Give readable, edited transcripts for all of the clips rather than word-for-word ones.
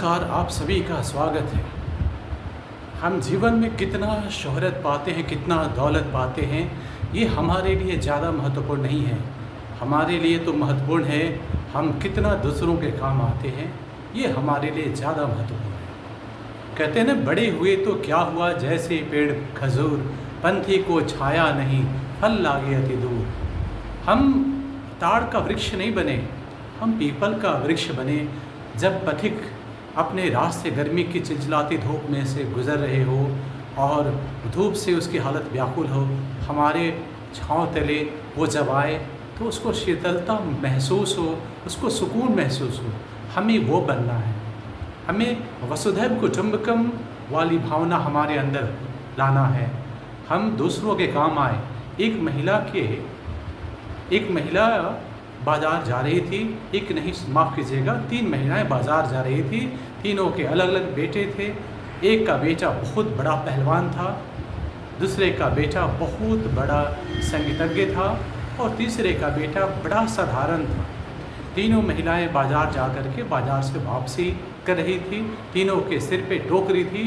नमस्कार, आप सभी का स्वागत है। हम जीवन में कितना शोहरत पाते हैं, कितना दौलत पाते हैं, ये हमारे लिए ज़्यादा महत्वपूर्ण नहीं है। हमारे लिए तो महत्वपूर्ण है हम कितना दूसरों के काम आते हैं, ये हमारे लिए ज़्यादा महत्वपूर्ण है। कहते हैं ना, बड़े हुए तो क्या हुआ, जैसे पेड़ खजूर, पंथी को छाया नहीं, फल लागे अति दूर। हम ताड़ का वृक्ष नहीं बने, हम पीपल का वृक्ष बने। जब पथिक अपने रास्ते गर्मी की चिलचिलाती धूप में से गुज़र रहे हो और धूप से उसकी हालत व्याकुल हो, हमारे छाँव तले वो जब आए तो उसको शीतलता महसूस हो, उसको सुकून महसूस हो। हमें वो बनना है। हमें वसुधैव कुटुंबकम वाली भावना हमारे अंदर लाना है। हम दूसरों के काम आए। एक महिला बाज़ार जा रही थी, एक नहीं, माफ़ कीजिएगा, 3 महिलाएं बाज़ार जा रही थी। तीनों के अलग अलग बेटे थे। एक का बेटा बहुत बड़ा पहलवान था, दूसरे का बेटा बहुत बड़ा संगीतज्ञ था और तीसरे का बेटा बड़ा साधारण था। तीनों महिलाएं बाज़ार जा कर के बाज़ार से वापसी कर रही थी। तीनों के सिर पे टोकरी थी,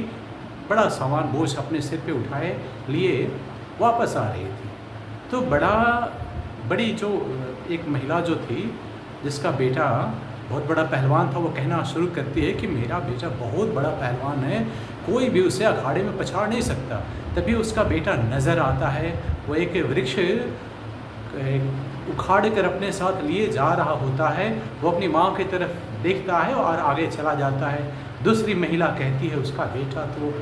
बड़ा सामान बोझ अपने सिर पे उठाए लिए वापस आ रही थी। तो बड़ी जो एक महिला जो थी, जिसका बेटा बहुत बड़ा पहलवान था, वो कहना शुरू करती है कि मेरा बेटा बहुत बड़ा पहलवान है, कोई भी उसे अखाड़े में पछाड़ नहीं सकता। तभी उसका बेटा नज़र आता है। वो एक वृक्ष उखाड़ कर अपने साथ लिए जा रहा होता है। वो अपनी माँ की तरफ देखता है और आगे चला जाता है। दूसरी महिला कहती है उसका बेटा तो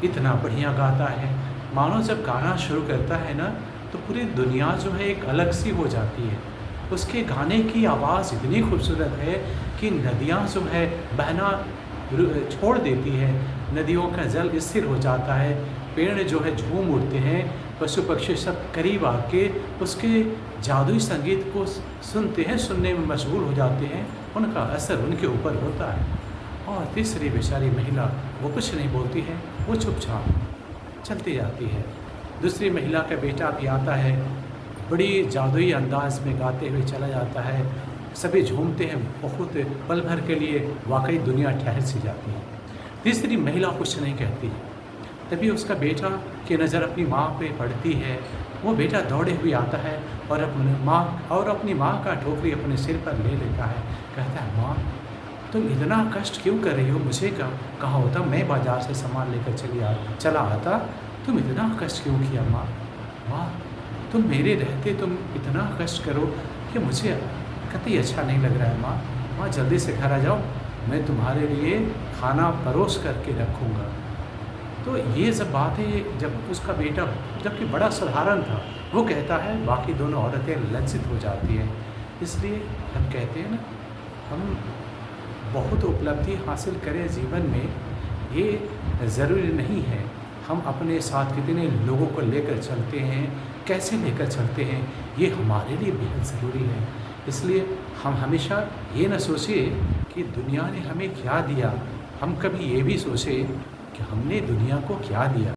इतना बढ़िया गाता है, मानो जब गाना शुरू करता है ना तो पूरी दुनिया जो है एक अलग सी हो जाती है। उसके गाने की आवाज़ इतनी खूबसूरत है कि नदियाँ जो है बहना छोड़ देती है, नदियों का जल स्थिर हो जाता है, पेड़ जो है झूम उठते हैं, पशु पक्षी सब करीब आके उसके जादुई संगीत को सुनते हैं, सुनने में मशगूल हो जाते हैं, उनका असर उनके ऊपर होता है। और तीसरी बेचारी महिला, वो कुछ नहीं बोलती है, वो चुपचाप चलती जाती है। दूसरी महिला का बेटा भी आता है, बड़ी जादुई अंदाज में गाते हुए चला जाता है। सभी झूमते हैं, बहुत पल भर के लिए वाकई दुनिया ठहर सी जाती है। तीसरी महिला कुछ नहीं कहती। तभी उसका बेटा की नज़र अपनी माँ पे पड़ती है। वो बेटा दौड़े हुए आता है और अपनी माँ का टोकरी अपने सिर पर ले लेता है। कहता है, माँ तुम इतना कष्ट क्यों कर रही हो, मुझे कहा होता मैं बाज़ार से सामान लेकर चला आता, तुम इतना कष्ट क्यों किया माँ? माँ तुम मेरे रहते तुम इतना कष्ट करो कि मुझे कतई अच्छा नहीं लग रहा है। माँ जल्दी से घर आ जाओ, मैं तुम्हारे लिए खाना परोस करके रखूँगा। तो ये सब बातें जब उसका बेटा, जबकि बड़ा साधारण था, वो कहता है, बाकी दोनों औरतें लज्जित हो जाती हैं। इसलिए हम कहते हैं ना, हम बहुत उपलब्धि हासिल करें जीवन में, ये ज़रूरी नहीं है हम अपने साथ कितने लोगों को लेकर चलते हैं, कैसे लेकर चलते हैं, ये हमारे लिए बेहद ज़रूरी है। इसलिए हम हमेशा ये न सोचें कि दुनिया ने हमें क्या दिया, हम कभी ये भी सोचें कि हमने दुनिया को क्या दिया।